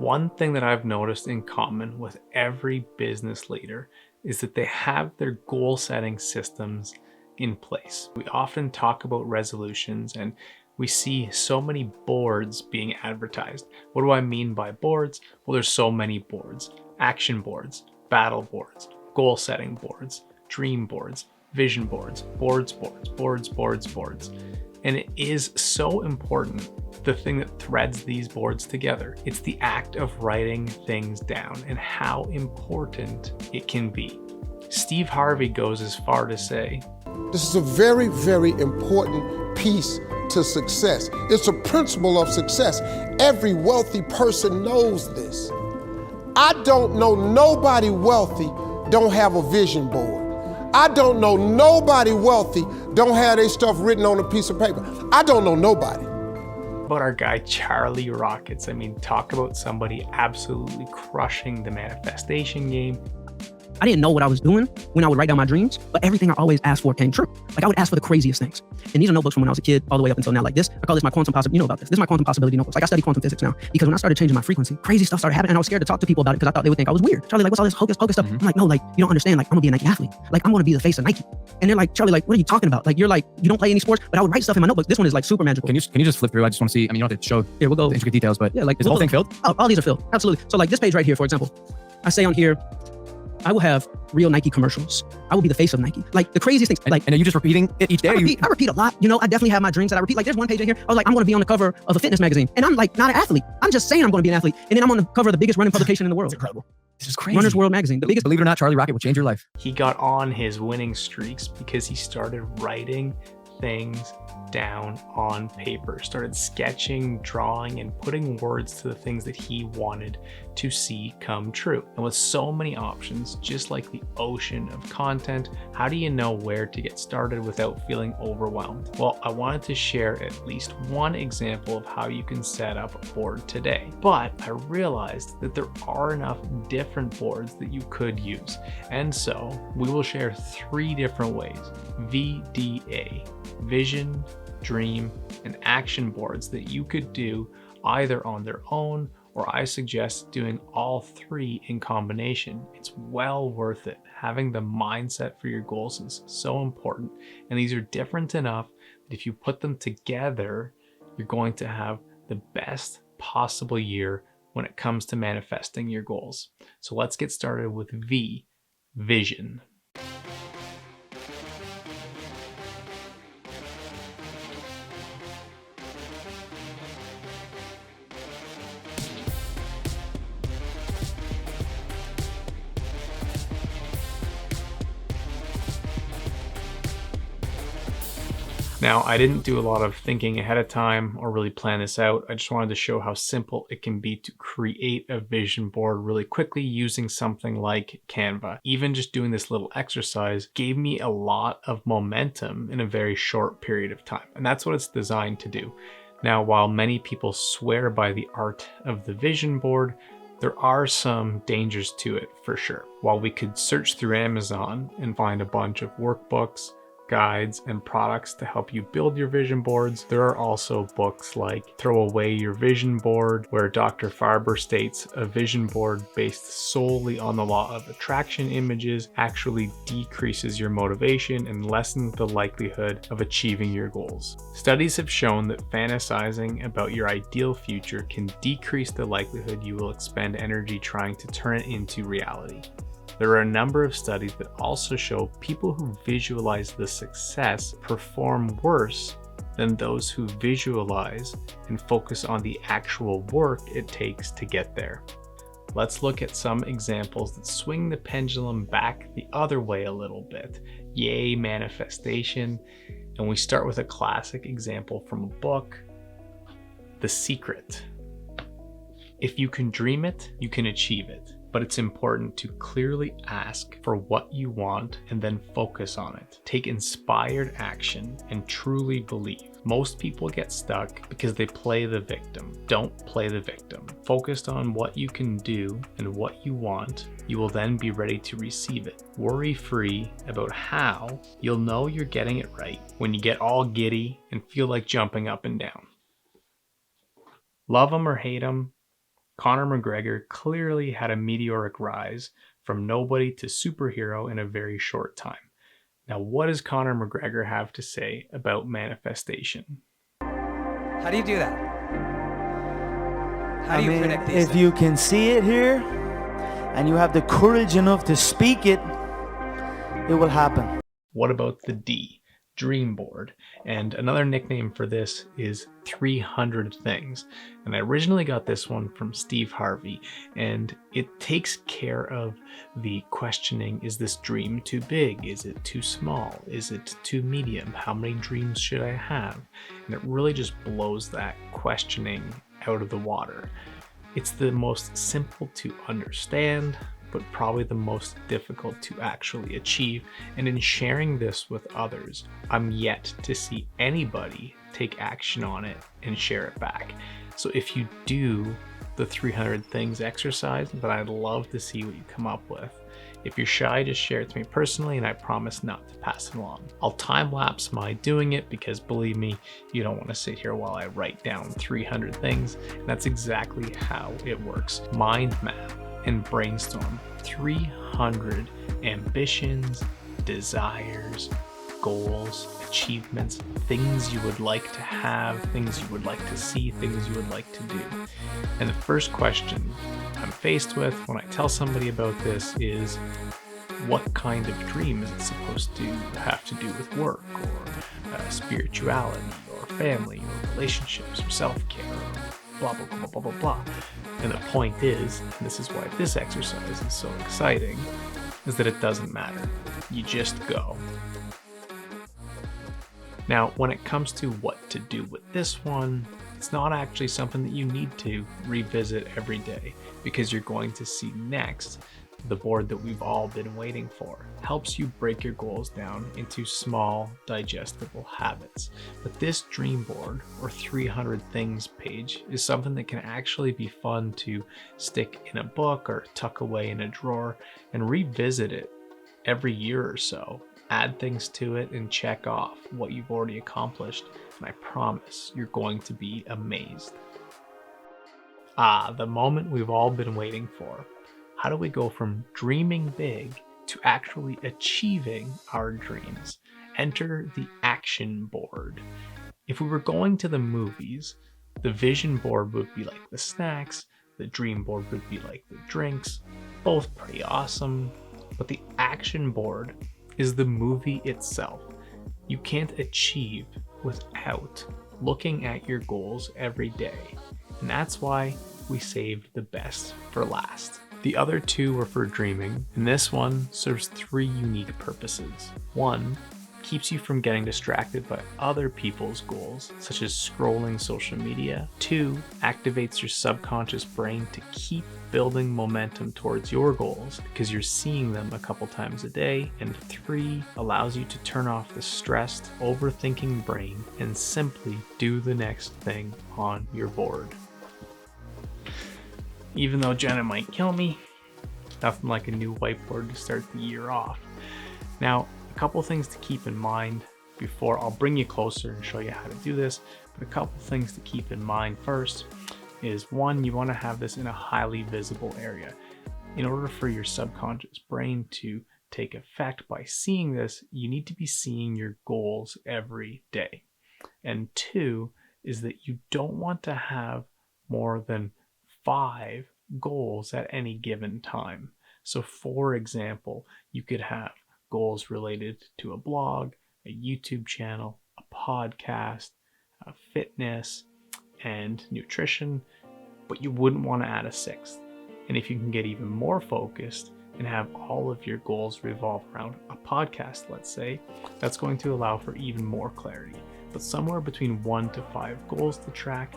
One thing that I've noticed in common with every business leader is that they have their goal setting systems in place. We often talk about resolutions and we see so many boards being advertised. What do I mean by boards? Well, there's so many boards: action boards, battle boards, goal setting boards, dream boards, vision boards, boards. And it is so important, the thing that threads these boards together. It's the act of writing things down and how important it can be. Steve Harvey goes as far to say, this is a very, very important piece to success. It's a principle of success. Every wealthy person knows this. I don't know nobody wealthy don't have a vision board. I don't know nobody wealthy don't have their stuff written on a piece of paper. I don't know nobody. About our guy Charlie Rockets. I mean, talk about somebody absolutely crushing the manifestation game. I didn't know what I was doing when I would write down my dreams, but everything I always asked for came true. Like I would ask for the craziest things. And these are notebooks from when I was a kid all the way up until now. Like this, I call this my quantum possibility. You know about this. This is my quantum possibility notebooks. Like I study quantum physics now because when I started changing my frequency, crazy stuff started happening and I was scared to talk to people about it because I thought they would think I was weird. Charlie, like, what's all this hocus pocus stuff? I'm like, no, like, you don't understand. Like, I'm gonna be a Nike athlete. Like, I'm gonna be the face of Nike. And they're like, Charlie, like, what are you talking about? Like, you're like, you don't play any sports, but I would write stuff in my notebook. This one is like super magical. Can you just flip through? I just want to see. I mean, you don't have to show here, we'll go the intricate details, but yeah, like is the whole thing filled? All these are filled. Absolutely. So like this page right here, for example, I say on here, I will have real Nike commercials. I will be the face of Nike. Like the craziest things. And are you just repeating it each day? I repeat a lot. You know, I definitely have my dreams that I repeat. Like there's one page in here. I was like, I'm going to be on the cover of a fitness magazine. And I'm like, not an athlete. I'm just saying I'm going to be an athlete. And then I'm on the cover of the biggest running publication in the world. It's incredible. This is crazy. Runner's World magazine. The biggest. Believe it or not, Charlie Rocket will change your life. He got on his winning streaks because he started writing things down on paper, started sketching, drawing, and putting words to the things that he wanted to see come true. And with so many options, just like the ocean of content, how do you know where to get started without feeling overwhelmed? Well, I wanted to share at least one example of how you can set up a board today. But I realized that there are enough different boards that you could use. And so we will share 3 different ways: VDA, vision, dream, and action boards that you could do either on their own, or I suggest doing all 3 in combination. It's well worth it. Having the mindset for your goals is so important, and these are different enough that if you put them together, you're going to have the best possible year when it comes to manifesting your goals. So let's get started with V, vision. Now, I didn't do a lot of thinking ahead of time or really plan this out. I just wanted to show how simple it can be to create a vision board really quickly using something like Canva. Even just doing this little exercise gave me a lot of momentum in a very short period of time. And that's what it's designed to do. Now, while many people swear by the art of the vision board, there are some dangers to it for sure. While we could search through Amazon and find a bunch of workbooks, guides, and products to help you build your vision boards, there are also books like Throw Away Your Vision Board, where Dr. Farber states a vision board based solely on the law of attraction images actually decreases your motivation and lessens the likelihood of achieving your goals. Studies have shown that fantasizing about your ideal future can decrease the likelihood you will expend energy trying to turn it into reality. There are a number of studies that also show people who visualize the success perform worse than those who visualize and focus on the actual work it takes to get there. Let's look at some examples that swing the pendulum back the other way a little bit. Yay, manifestation. And we start with a classic example from a book, The Secret. If you can dream it, you can achieve it. But it's important to clearly ask for what you want and then focus on it. Take inspired action and truly believe. Most people get stuck because they play the victim. Don't play the victim. Focused on what you can do and what you want, you will then be ready to receive it. Worry-free about how, you'll know you're getting it right when you get all giddy and feel like jumping up and down. Love them or hate them, Connor McGregor clearly had a meteoric rise from nobody to superhero in a very short time. Now, what does Connor McGregor have to say about manifestation? How do you do that? How do you predict these if things? you can see it here and you have the courage enough to speak it, it will happen. What about the D? Dream board. And another nickname for this is 300 things. And I originally got this one from Steve Harvey, and it takes care of the questioning, is this dream too big? Is it too small? Is it too medium? How many dreams should I have? And it really just blows that questioning out of the water. It's the most simple to understand, but probably the most difficult to actually achieve. And in sharing this with others, I'm yet to see anybody take action on it and share it back. So if you do the 300 things exercise, then I'd love to see what you come up with. If you're shy, just share it to me personally, and I promise not to pass it along. I'll time lapse my doing it because, believe me, you don't want to sit here while I write down 300 things. And that's exactly how it works. Mind map and brainstorm 300 ambitions, desires, goals, achievements, things you would like to have, things you would like to see, things you would like to do. And the first question I'm faced with when I tell somebody about this is, what kind of dream is it supposed to have to do with work or spirituality or family or relationships or self-care or blah, blah, blah, blah, blah, blah. And the point is, and this is why this exercise is so exciting, is that it doesn't matter. You just go. Now, when it comes to what to do with this one, it's not actually something that you need to revisit every day, because you're going to see next the board that we've all been waiting for. Helps you break your goals down into small, digestible habits. But this dream board, or 300 things page, is something that can actually be fun to stick in a book or tuck away in a drawer and revisit it every year or so. Add things to it and check off what you've already accomplished, and I promise you're going to be amazed. The moment we've all been waiting for. How do we go from dreaming big to actually achieving our dreams? Enter the action board. If we were going to the movies, the vision board would be like the snacks, the dream board would be like the drinks, both pretty awesome, but the action board is the movie itself. You can't achieve without looking at your goals every day, and that's why we saved the best for last. The other two were for dreaming, and this one serves three unique purposes. One, keeps you from getting distracted by other people's goals, such as scrolling social media. Two, activates your subconscious brain to keep building momentum towards your goals because you're seeing them a couple times a day. And three, allows you to turn off the stressed, overthinking brain and simply do the next thing on your board. Even though Jenna might kill me, nothing like a new whiteboard to start the year off. Now, a couple things to keep in mind before I'll bring you closer and show you how to do this, but a couple things to keep in mind first is, one, you want to have this in a highly visible area. In order for your subconscious brain to take effect by seeing this, you need to be seeing your goals every day. And two is that you don't want to have more than 5 goals at any given time. So for example, you could have goals related to a blog, a YouTube channel, a podcast, fitness, and nutrition, but you wouldn't want to add a 6th. And if you can get even more focused and have all of your goals revolve around a podcast, let's say, that's going to allow for even more clarity. But somewhere between 1 to 5 goals to track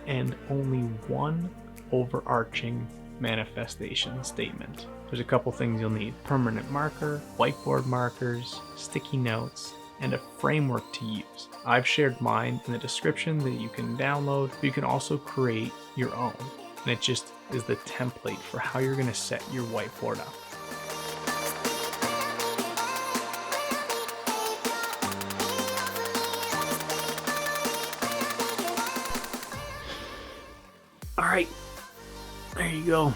and only one overarching manifestation statement. There's a couple things you'll need: permanent marker, whiteboard markers, sticky notes, and a framework to use. I've shared mine in the description that you can download, but you can also create your own. And it just is the template for how you're going to set your whiteboard up. All right, there you go.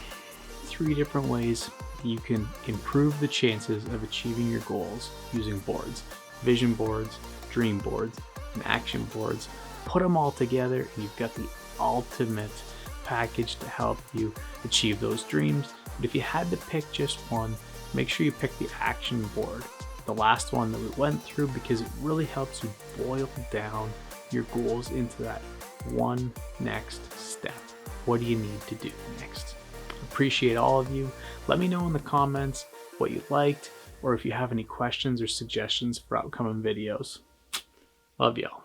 3 different ways you can improve the chances of achieving your goals using boards. Vision boards, dream boards, and action boards. Put them all together and you've got the ultimate package to help you achieve those dreams. But if you had to pick just one, make sure you pick the action board, the last one that we went through, because it really helps you boil down your goals into that one next step. What do you need to do next? Appreciate all of you. Let me know in the comments what you liked, or if you have any questions or suggestions for upcoming videos. Love y'all.